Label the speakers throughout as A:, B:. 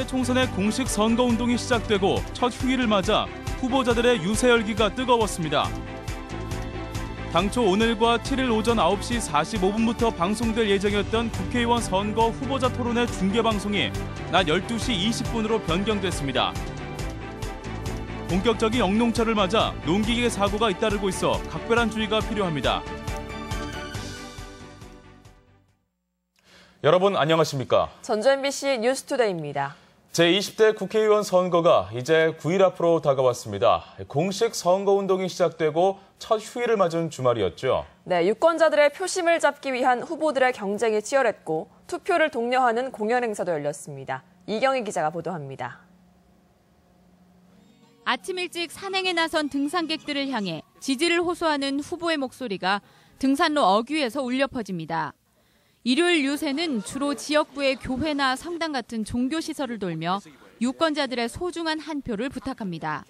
A: 20대 총선의 공식 선거운동이 시작되고 첫 휴일을 맞아 후보자들의 유세 열기가 뜨거웠습니다. 당초 오늘과 7일 오전 9시 45분부터 방송될 예정이었던 국회의원 선거 후보자 토론회 중계방송이 낮 12시 20분으로 변경됐습니다. 본격적인 영농철을 맞아 농기계 사고가 잇따르고 있어 각별한 주의가 필요합니다. 여러분 안녕하십니까?
B: 전주 MBC 뉴스투데이입니다.
A: 제20대 국회의원 선거가 이제 9일 앞으로 다가왔습니다. 공식 선거운동이 시작되고 첫 휴일을 맞은 주말이었죠.
B: 네, 유권자들의 표심을 잡기 위한 후보들의 경쟁이 치열했고 투표를 독려하는 공연 행사도 열렸습니다. 이경희 기자가 보도합니다.
C: 아침 일찍 산행에 나선 등산객들을 향해 지지를 호소하는 후보의 목소리가 등산로 어귀에서 울려 퍼집니다. 일요일 유세는 주로 지역구의 교회나 성당 같은 종교시설을 돌며 유권자들의 소중한 한 표를 부탁합니다.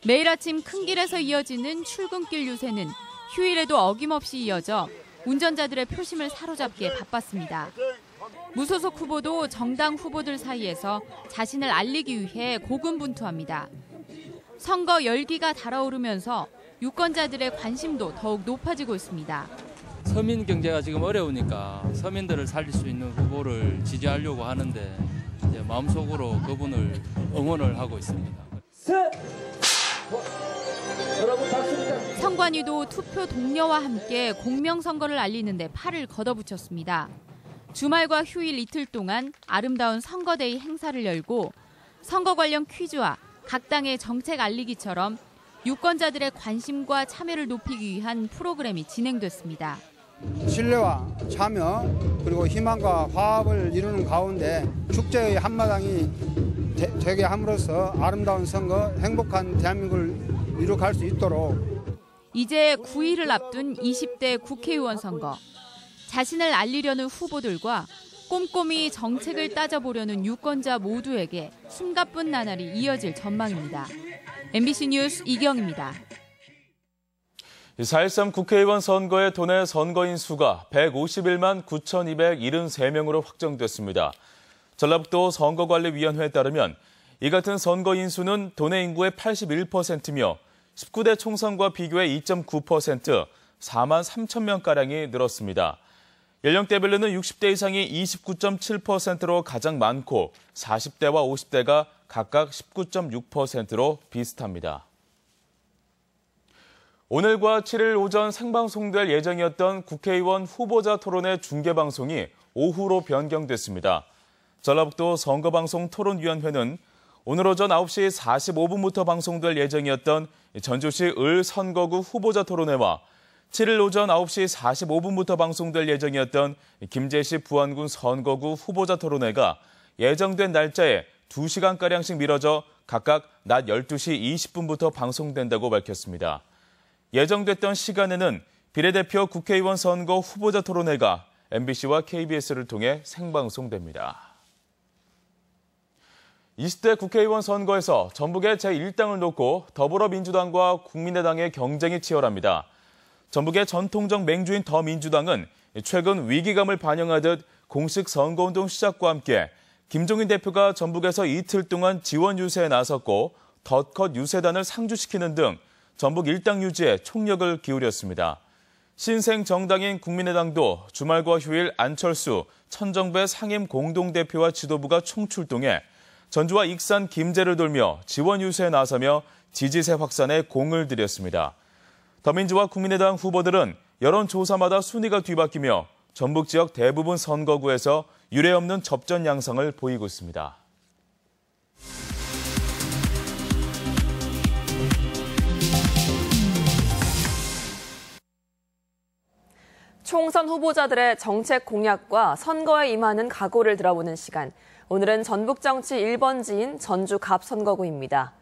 C: 매일 아침 큰 길에서 이어지는 출근길 유세는 휴일에도 어김없이 이어져 운전자들의 표심을 사로잡기에 바빴습니다. 무소속 후보도 정당 후보들 사이에서 자신을 알리기 위해 고군분투합니다. 선거 열기가 달아오르면서 유권자들의 관심도 더욱 높아지고 있습니다.
D: 서민 경제가 지금 어려우니까 서민들을 살릴 수 있는 후보를 지지하려고 하는데 이제 마음속으로 그분을 응원을 하고 있습니다.
C: 선관위도 투표 독려와 함께 공명선거를 알리는 데 팔을 걷어붙였습니다. 주말과 휴일 이틀 동안 아름다운 선거데이 행사를 열고 선거 관련 퀴즈와 각 당의 정책 알리기처럼 유권자들의 관심과 참여를 높이기 위한 프로그램이 진행됐습니다.
E: 신뢰와 참여 그리고 희망과 화합을 이루는 가운데 축제의 한마당이 되게 함으로써 아름다운 선거, 행복한 대한민국을 이룩할 수 있도록.
C: 이제 9일을 앞둔 20대 국회의원 선거. 자신을 알리려는 후보들과 꼼꼼히 정책을 따져보려는 유권자 모두에게 숨가쁜 나날이 이어질 전망입니다. MBC 뉴스 이경입니다.
A: 4.13 국회의원 선거의 도내 선거인 수가 151만 9,273명으로 확정됐습니다. 전라북도 선거관리위원회에 따르면 이 같은 선거인 수는 도내 인구의 81%며 19대 총선과 비교해 2.9%, 4만 3천 명가량이 늘었습니다. 연령대별로는 60대 이상이 29.7%로 가장 많고 40대와 50대가 각각 19.6%로 비슷합니다. 오늘과 7일 오전 생방송될 예정이었던 국회의원 후보자 토론회 중계방송이 오후로 변경됐습니다. 전라북도 선거방송 토론위원회는 오늘 오전 9시 45분부터 방송될 예정이었던 전주시 을 선거구 후보자 토론회와 7일 오전 9시 45분부터 방송될 예정이었던 김제시 부안군 선거구 후보자 토론회가 예정된 날짜에 2시간가량씩 미뤄져 각각 낮 12시 20분부터 방송된다고 밝혔습니다. 예정됐던 시간에는 비례대표 국회의원 선거 후보자 토론회가 MBC와 KBS를 통해 생방송됩니다. 20대 국회의원 선거에서 전북의 제1당을 놓고 더불어민주당과 국민의당의 경쟁이 치열합니다. 전북의 전통적 맹주인 더민주당은 최근 위기감을 반영하듯 공식 선거운동 시작과 함께 김종인 대표가 전북에서 이틀 동안 지원 유세에 나섰고 덧컷 유세단을 상주시키는 등 전북 일당 유지에 총력을 기울였습니다. 신생 정당인 국민의당도 주말과 휴일 안철수, 천정배 상임 공동대표와 지도부가 총출동해 전주와 익산, 김제를 돌며 지원 유세에 나서며 지지세 확산에 공을 들였습니다. 더민주와 국민의당 후보들은 여론조사마다 순위가 뒤바뀌며 전북 지역 대부분 선거구에서 유례없는 접전 양상을 보이고 있습니다.
B: 총선 후보자들의 정책 공약과 선거에 임하는 각오를 들어보는 시간. 오늘은 전북 정치 1번지인 전주 갑 선거구입니다.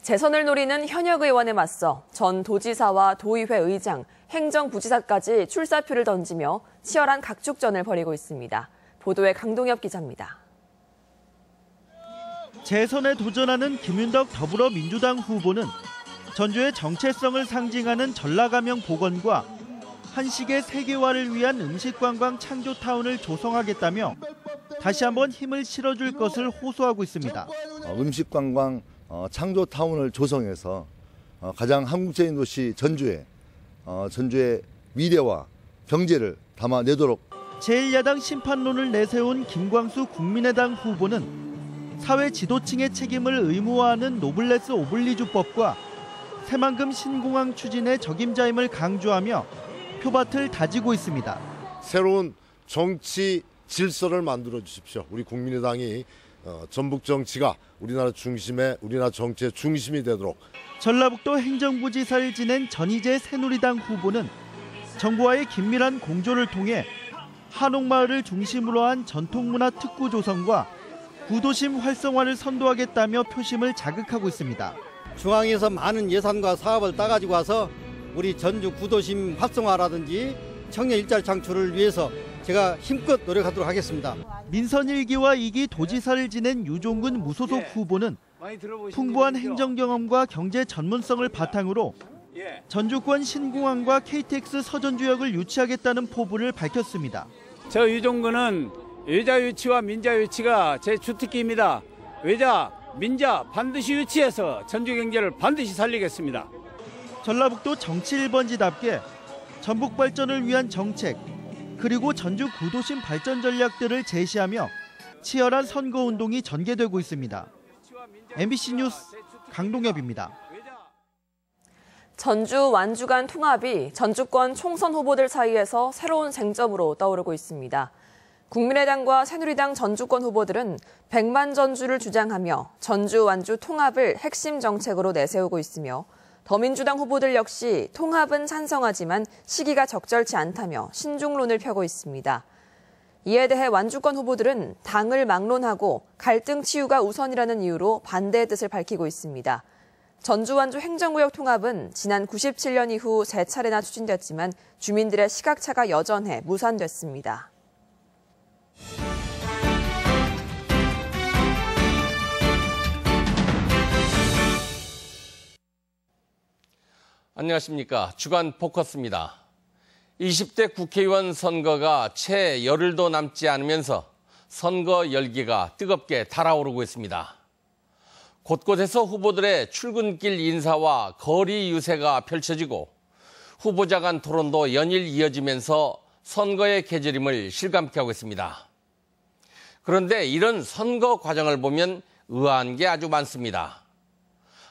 B: 재선을 노리는 현역 의원에 맞서 전 도지사와 도의회 의장, 행정부지사까지 출사표를 던지며 치열한 각축전을 벌이고 있습니다. 보도에 강동엽 기자입니다.
F: 재선에 도전하는 김윤덕 더불어민주당 후보는 전주의 정체성을 상징하는 전라가명 복원과 한식의 세계화를 위한 음식관광 창조타운을 조성하겠다며 다시 한번 힘을 실어줄 것을 호소하고 있습니다.
G: 음식관광 창조타운을 조성해서 가장 한국적인 도시 전주의 미래와 경제를 담아내도록.
F: 제1야당 심판론을 내세운 김광수 국민의당 후보는 사회 지도층의 책임을 의무화하는 노블레스 오블리주법과 새만금 신공항 추진의 적임자임을 강조하며 표밭을 다지고 있습니다.
H: 새로운 정치 질서를 만들어 주십시오. 우리 국민의당이 전북 정치가 우리나라 정치의 중심이 되도록.
F: 전라북도 행정부지사를 지낸 전희재 새누리당 후보는 정부와의 긴밀한 공조를 통해 한옥마을을 중심으로 한 전통문화 특구 조성과 구도심 활성화를 선도하겠다며 표심을 자극하고 있습니다.
I: 중앙에서 많은 예산과 사업을 따가지고 와서 우리 전주 구도심 활성화라든지 청년 일자리 창출을 위해서 제가 힘껏 노력하도록 하겠습니다.
F: 민선 1기와 2기 도지사를 지낸 유종근 무소속 후보는 풍부한 행정 경험과 경제 전문성을 바탕으로 전주권 신공항과 KTX 서전주역을 유치하겠다는 포부를 밝혔습니다.
J: 저 유종근은 외자 유치와 민자 유치가 제 주특기입니다. 외자, 민자 반드시 유치해서 전주 경제를 반드시 살리겠습니다.
F: 전라북도 정치 1번지답게 전북 발전을 위한 정책 그리고 전주 구도심 발전 전략들을 제시하며 치열한 선거운동이 전개되고 있습니다. MBC 뉴스 강동엽입니다.
B: 전주 완주 간 통합이 전주권 총선 후보들 사이에서 새로운 쟁점으로 떠오르고 있습니다. 국민의당과 새누리당 전주권 후보들은 100만 전주를 주장하며 전주 완주 통합을 핵심 정책으로 내세우고 있으며 더민주당 후보들 역시 통합은 찬성하지만 시기가 적절치 않다며 신중론을 펴고 있습니다. 이에 대해 완주권 후보들은 당을 막론하고 갈등 치유가 우선이라는 이유로 반대의 뜻을 밝히고 있습니다. 전주 완주 행정구역 통합은 지난 97년 이후 3차례나 추진됐지만 주민들의 시각차가 여전해 무산됐습니다.
K: 안녕하십니까. 주간 포커스입니다. 20대 국회의원 선거가 채 열흘도 남지 않으면서 선거 열기가 뜨겁게 달아오르고 있습니다. 곳곳에서 후보들의 출근길 인사와 거리 유세가 펼쳐지고 후보자 간 토론도 연일 이어지면서 선거의 계절임을 실감케 하고 있습니다. 그런데 이런 선거 과정을 보면 의아한 게 아주 많습니다.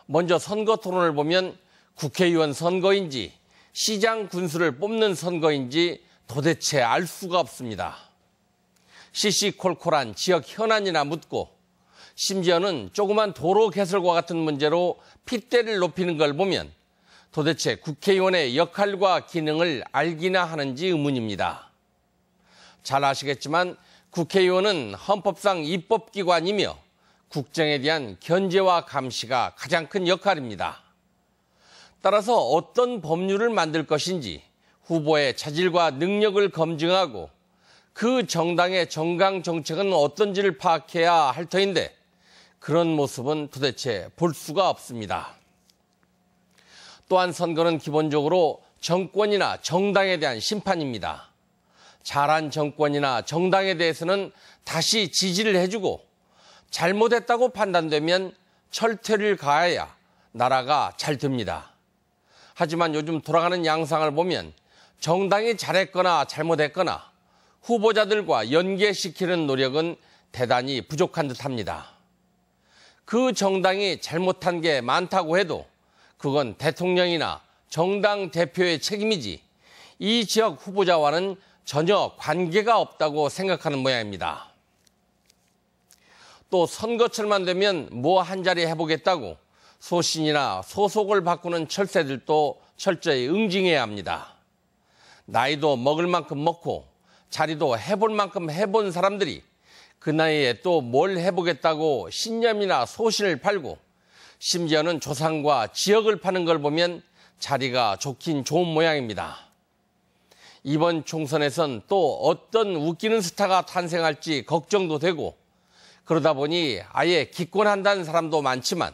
K: 먼저 선거 토론을 보면 국회의원 선거인지 시장 군수를 뽑는 선거인지 도대체 알 수가 없습니다. 시시콜콜한 지역 현안이나 묻고 심지어는 조그만 도로 개설과 같은 문제로 핏대를 높이는 걸 보면 도대체 국회의원의 역할과 기능을 알기나 하는지 의문입니다. 잘 아시겠지만 국회의원은 헌법상 입법기관이며 국정에 대한 견제와 감시가 가장 큰 역할입니다. 따라서 어떤 법률을 만들 것인지 후보의 자질과 능력을 검증하고 그 정당의 정강 정책은 어떤지를 파악해야 할 터인데 그런 모습은 도대체 볼 수가 없습니다. 또한 선거는 기본적으로 정권이나 정당에 대한 심판입니다. 잘한 정권이나 정당에 대해서는 다시 지지를 해주고 잘못했다고 판단되면 철퇴를 가해야 나라가 잘 됩니다. 하지만 요즘 돌아가는 양상을 보면 정당이 잘했거나 잘못했거나 후보자들과 연계시키는 노력은 대단히 부족한 듯합니다. 그 정당이 잘못한 게 많다고 해도 그건 대통령이나 정당 대표의 책임이지 이 지역 후보자와는 전혀 관계가 없다고 생각하는 모양입니다. 또 선거철만 되면 뭐 한 자리 해보겠다고 소신이나 소속을 바꾸는 철새들도 철저히 응징해야 합니다. 나이도 먹을 만큼 먹고 자리도 해볼 만큼 해본 사람들이 그 나이에 또 뭘 해보겠다고 신념이나 소신을 팔고 심지어는 조상과 지역을 파는 걸 보면 자리가 좋긴 좋은 모양입니다. 이번 총선에선 또 어떤 웃기는 스타가 탄생할지 걱정도 되고 그러다 보니 아예 기권한다는 사람도 많지만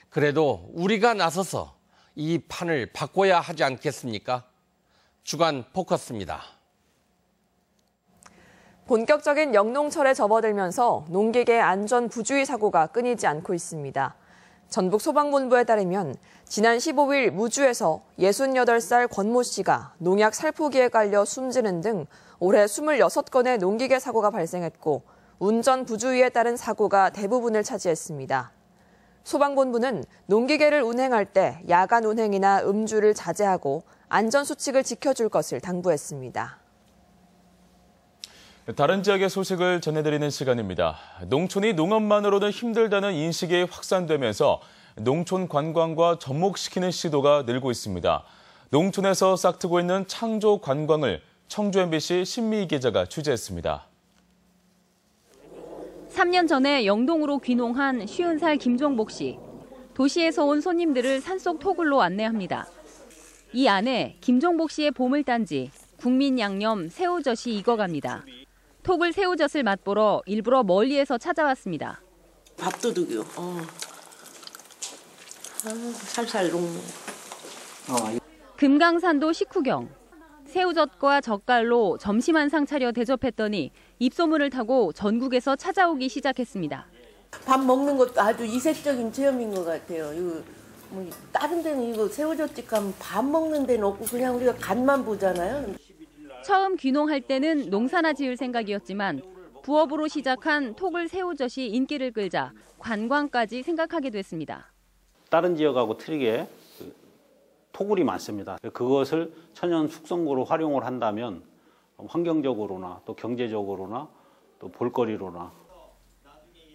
K: 그래도 우리가 나서서 이 판을 바꿔야 하지 않겠습니까? 주간 포커스입니다.
B: 본격적인 영농철에 접어들면서 농객의 안전 부주의 사고가 끊이지 않고 있습니다. 전북 소방본부에 따르면 지난 15일 무주에서 68살 권모 씨가 농약 살포기에 깔려 숨지는 등 올해 26건의 농기계 사고가 발생했고 운전 부주의에 따른 사고가 대부분을 차지했습니다. 소방본부는 농기계를 운행할 때 야간 운행이나 음주를 자제하고 안전수칙을 지켜줄 것을 당부했습니다.
A: 다른 지역의 소식을 전해드리는 시간입니다. 농촌이 농업만으로는 힘들다는 인식이 확산되면서 농촌 관광과 접목시키는 시도가 늘고 있습니다. 농촌에서 싹트고 있는 창조 관광을 청주 MBC 신미희 기자가 취재했습니다.
L: 3년 전에 영동으로 귀농한 50살 김종복 씨. 도시에서 온 손님들을 산속 토굴로 안내합니다. 이 안에 김종복 씨의 보물단지, 국민양념 새우젓이 익어갑니다. 토굴 새우젓을 맛보러 일부러 멀리에서 찾아왔습니다.
M: 밥도둑이요. 살살 녹는.
L: 금강산도 식후경. 새우젓과 젓갈로 점심 한상 차려 대접했더니 입소문을 타고 전국에서 찾아오기 시작했습니다.
M: 밥 먹는 것도 아주 이색적인 체험인 것 같아요. 이거 다른 데는 이거 새우젓집 가면 밥 먹는 데는 없고 그냥 우리가 간만 보잖아요.
L: 처음 귀농할 때는 농사나 지을 생각이었지만 부업으로 시작한 토굴 새우젓이 인기를 끌자 관광까지 생각하게 됐습니다.
N: 다른 지역하고 틀리게 토굴이 많습니다. 그것을 천연 숙성고로 활용을 한다면 환경적으로나 또 경제적으로나 또 볼거리로나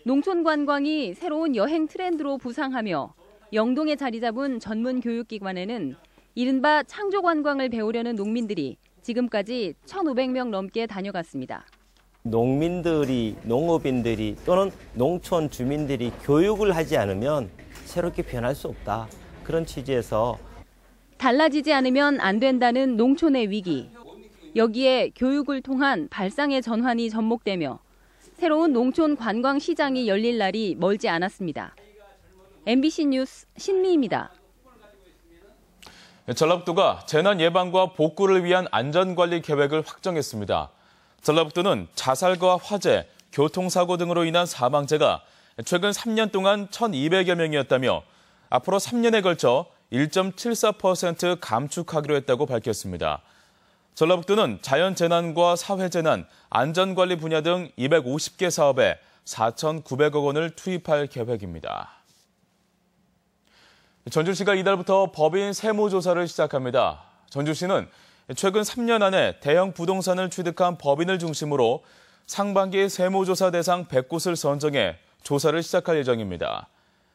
L: 농촌 관광이 새로운 여행 트렌드로 부상하며 영동에 자리 잡은 전문 교육기관에는 이른바 창조 관광을 배우려는 농민들이 지금까지 1,500명 넘게 다녀갔습니다.
O: 농민들이, 농업인들이 또는 농촌 주민들이 교육을 하지 않으면 새롭게 변할 수 없다. 그런 취지에서
L: 달라지지 않으면 안 된다는 농촌의 위기. 여기에 교육을 통한 발상의 전환이 접목되며 새로운 농촌 관광 시장이 열릴 날이 멀지 않았습니다. MBC 뉴스 신미희입니다.
A: 전라북도가 재난 예방과 복구를 위한 안전관리 계획을 확정했습니다. 전라북도는 자살과 화재, 교통사고 등으로 인한 사망자가 최근 3년 동안 1,200여 명이었다며 앞으로 3년에 걸쳐 1.74% 감축하기로 했다고 밝혔습니다. 전라북도는 자연재난과 사회재난, 안전관리 분야 등 250개 사업에 4,900억 원을 투입할 계획입니다. 전주시가 이달부터 법인 세무조사를 시작합니다. 전주시는 최근 3년 안에 대형 부동산을 취득한 법인을 중심으로 상반기 세무조사 대상 100곳을 선정해 조사를 시작할 예정입니다.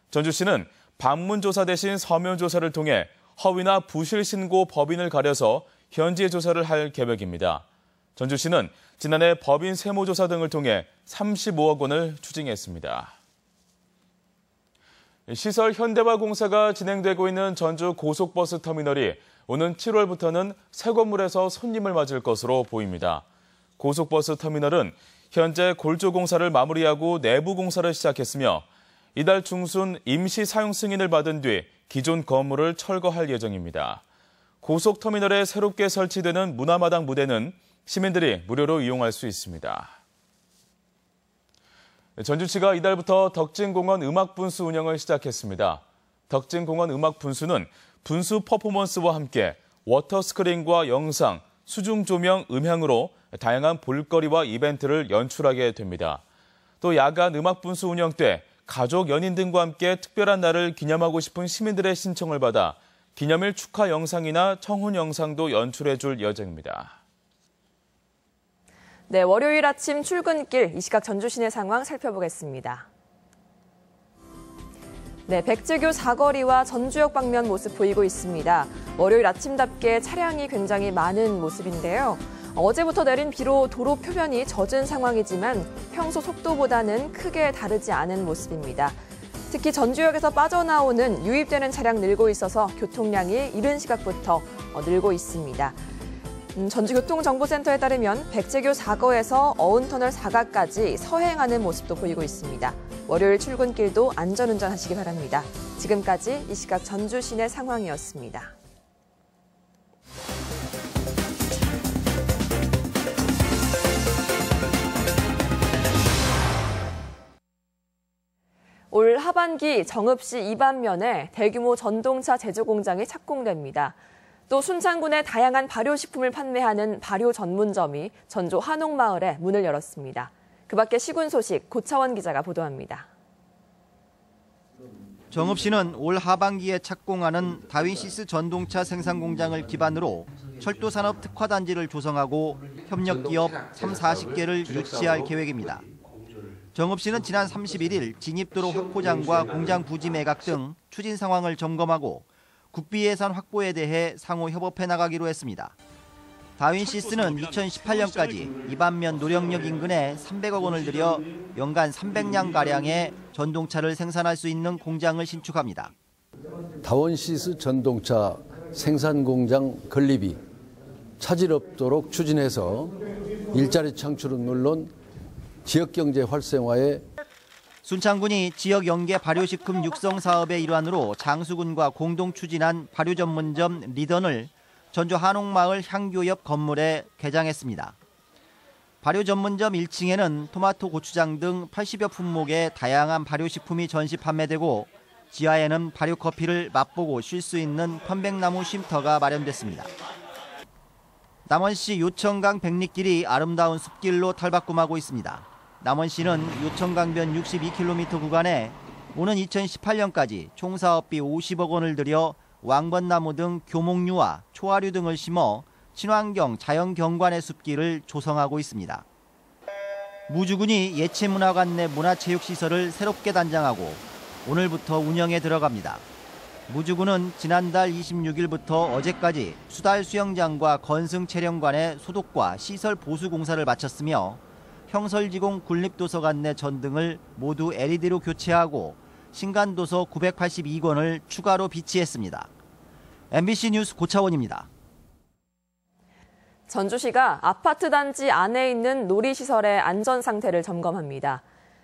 A: 전주시는 방문조사 대신 서면조사를 통해 허위나 부실 신고 법인을 가려서 현지에 조사를 할 계획입니다. 전주시는 지난해 법인 세무조사 등을 통해 35억 원을 추징했습니다. 시설 현대화 공사가 진행되고 있는 전주 고속버스 터미널이 오는 7월부터는 새 건물에서 손님을 맞을 것으로 보입니다. 고속버스 터미널은 현재 골조 공사를 마무리하고 내부 공사를 시작했으며 이달 중순 임시 사용 승인을 받은 뒤 기존 건물을 철거할 예정입니다. 고속터미널에 새롭게 설치되는 문화마당 무대는 시민들이 무료로 이용할 수 있습니다. 전주시가 이달부터 덕진공원 음악분수 운영을 시작했습니다. 덕진공원 음악분수는 분수 퍼포먼스와 함께 워터스크린과 영상, 수중조명, 음향으로 다양한 볼거리와 이벤트를 연출하게 됩니다. 또 야간 음악분수 운영 때 가족, 연인 등과 함께 특별한 날을 기념하고 싶은 시민들의 신청을 받아 기념일 축하 영상이나 청혼 영상도 연출해줄 예정입니다.
B: 네, 월요일 아침 출근길 이 시각 전주 시내 상황 살펴보겠습니다. 네, 백제교 사거리와 전주역 방면 모습 보이고 있습니다. 월요일 아침답게 차량이 굉장히 많은 모습인데요. 어제부터 내린 비로 도로 표면이 젖은 상황이지만 평소 속도보다는 크게 다르지 않은 모습입니다. 특히 전주역에서 빠져나오는 유입되는 차량 늘고 있어서 교통량이 이른 시각부터 늘고 있습니다. 전주교통정보센터에 따르면 백제교 사거에서 어운터널 사가까지 서행하는 모습도 보이고 있습니다. 월요일 출근길도 안전운전하시기 바랍니다. 지금까지 이 시각 전주 시내 상황이었습니다. 하반기 정읍시 2반면에 대규모 전동차 제조 공장이 착공됩니다. 또 순창군의 다양한 발효식품을 판매하는 발효 전문점이 전주 한옥마을에 문을 열었습니다. 그 밖에 시군 소식 고차원 기자가 보도합니다.
P: 정읍시는 올 하반기에 착공하는 다윈시스 전동차 생산 공장을 기반으로 철도산업 특화단지를 조성하고 협력기업 30-40개를 유치할 계획입니다. 정읍시는 지난 31일 진입도로 확보장과 공장 부지 매각 등 추진 상황을 점검하고 국비 예산 확보에 대해 상호 협업해 나가기로 했습니다. 다윈시스는 2018년까지 이반면 노령역 인근에 300억 원을 들여 연간 300량가량의 전동차를 생산할 수 있는 공장을 신축합니다.
Q: 다윈시스 전동차 생산 공장 건립이 차질 없도록 추진해서 일자리 창출은 물론 지역경제 활성화에
P: 순창군이 지역 연계 발효식품 육성 사업의 일환으로 장수군과 공동 추진한 발효 전문점 리던을 전주 한옥마을 향교 옆 건물에 개장했습니다. 발효 전문점 1층에는 토마토, 고추장 등 80여 품목의 다양한 발효식품이 전시 판매되고 지하에는 발효커피를 맛보고 쉴 수 있는 편백나무 쉼터가 마련됐습니다. 남원시 요천강 백리길이 아름다운 숲길로 탈바꿈하고 있습니다. 남원시는 요천강변 62km 구간에 오는 2018년까지 총 사업비 50억 원을 들여 왕벚나무 등 교목류와 초화류 등을 심어 친환경 자연경관의 숲길을 조성하고 있습니다. 무주군이 예체문화관 내 문화체육시설을 새롭게 단장하고 오늘부터 운영에 들어갑니다. 무주군은 지난달 26일부터 어제까지 수달 수영장과 건승 체령관의 소독과 시설 보수 공사를 마쳤으며 형설지공 군립도서관 내 전등을 모두 LED로 교체하고 신간도서 982권을 추가로 비치했습니다. MBC 뉴스 고차원입니다.
B: 전주시가 아파트 단지 안에 있는 놀이시설의 안전 상태를 점검합니다.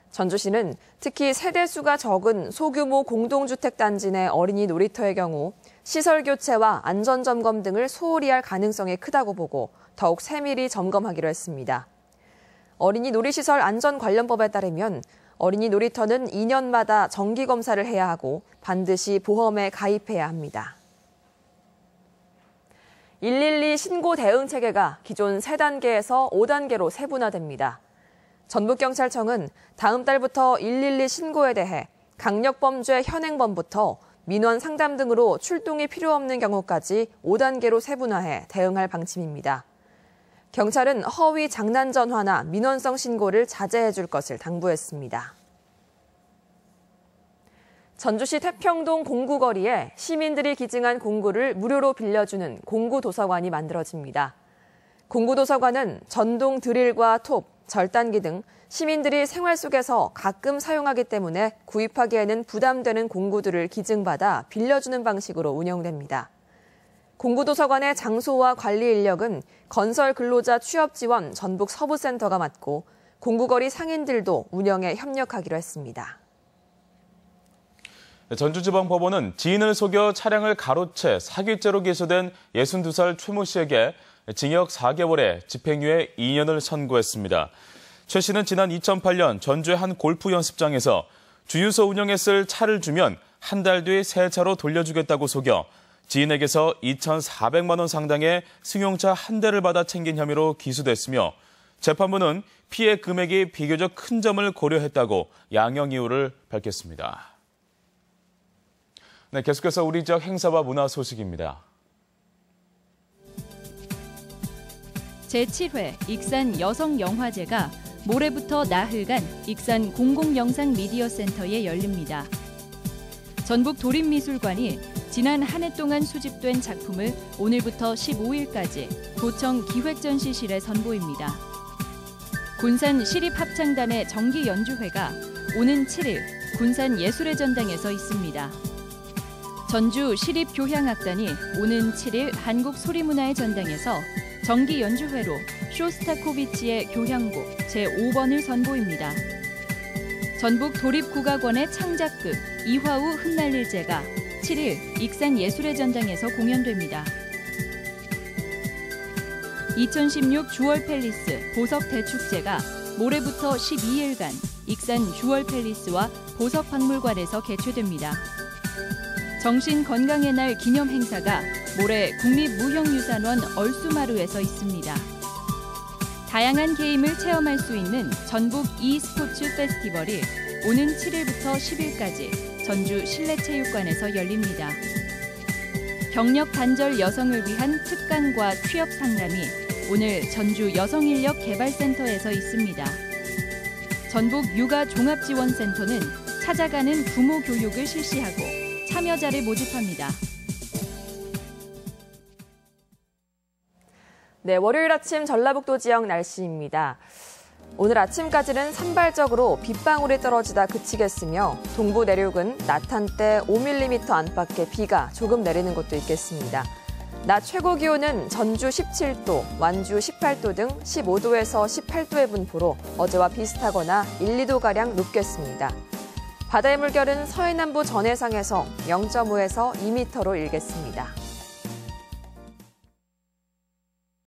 B: 전주시는 특히 세대수가 적은 소규모 공동주택 단지 내 어린이 놀이터의 경우 시설 교체와 안전 점검 등을 소홀히 할 가능성이 크다고 보고 더욱 세밀히 점검하기로 했습니다. 어린이 놀이시설 안전관련법에 따르면 어린이 놀이터는 2년마다 정기검사를 해야 하고 반드시 보험에 가입해야 합니다. 112 신고 대응 체계가 기존 3단계에서 5단계로 세분화됩니다. 전북경찰청은 다음 달부터 112 신고에 대해 강력범죄 현행범부터 민원 상담 등으로 출동이 필요 없는 경우까지 5단계로 세분화해 대응할 방침입니다. 경찰은 허위 장난 전화나 민원성 신고를 자제해 줄 것을 당부했습니다. 전주시 태평동 공구거리에 시민들이 기증한 공구를 무료로 빌려주는 공구도서관이 만들어집니다. 공구도서관은 전동 드릴과 톱, 절단기 등 시민들이 생활 속에서 가끔 사용하기 때문에 구입하기에는 부담되는 공구들을 기증받아 빌려주는 방식으로 운영됩니다. 공구도서관의 장소와 관리 인력은 건설 근로자 취업 지원 전북 서부센터가 맡고 공구거리 상인들도 운영에 협력하기로 했습니다.
A: 전주지방법원은 지인을 속여 차량을 가로채 사기죄로 기소된 62살 최 모 씨에게 징역 4개월에 집행유예 2년을 선고했습니다. 최 씨는 지난 2008년 전주의 한 골프 연습장에서 주유소 운영에 쓸 차를 주면 한 달 뒤 새 차로 돌려주겠다고 속여 지인에게서 2,400만 원 상당의 승용차 한 대를 받아 챙긴 혐의로 기소됐으며 재판부는 피해 금액이 비교적 큰 점을 고려했다고 양형 이유를 밝혔습니다. 네, 계속해서 우리 지역 행사와 문화 소식입니다.
C: 제7회 익산 여성영화제가 모레부터 나흘간 익산 공공영상미디어센터에 열립니다. 전북 도립미술관이 지난 한 해 동안 수집된 작품을 오늘부터 15일까지 도청 기획전시실에 선보입니다. 군산 시립합창단의 정기연주회가 오는 7일 군산 예술의 전당에서 있습니다. 전주 시립교향악단이 오는 7일 한국소리문화의 전당에서 정기연주회로 쇼스타코비치의 교향곡 제5번을 선보입니다. 전북 도립국악원의 창작극 이화우 흩날릴제가 7일 익산 예술의 전당에서 공연됩니다. 2016 주월 팰리스 보석 대축제가 모레부터 12일간 익산 주월팰리스와 보석박물관에서 개최됩니다. 정신건강의 날 기념 행사가 모레 국립무형유산원 얼수마루에서 있습니다. 다양한 게임을 체험할 수 있는 전북 e스포츠 페스티벌이 오는 7일부터 10일까지 전주 실내체육관에서 열립니다. 경력 단절 여성을 위한 특강과 취업 상담이 오늘 전주 여성인력개발센터에서 있습니다. 전북 육아종합지원센터는 찾아가는 부모 교육을 실시하고 참여자를 모집합니다.
B: 네, 월요일 아침 전라북도 지역 날씨입니다. 오늘 아침까지는 산발적으로 빗방울이 떨어지다 그치겠으며 동부 내륙은 낮 한때 5mm 안팎의 비가 조금 내리는 곳도 있겠습니다. 낮 최고 기온은 전주 17도, 완주 18도 등 15도에서 18도의 분포로 어제와 비슷하거나 1, 2도가량 높겠습니다. 바다의 물결은 서해남부 전해상에서 0.5에서 2m로 일겠습니다.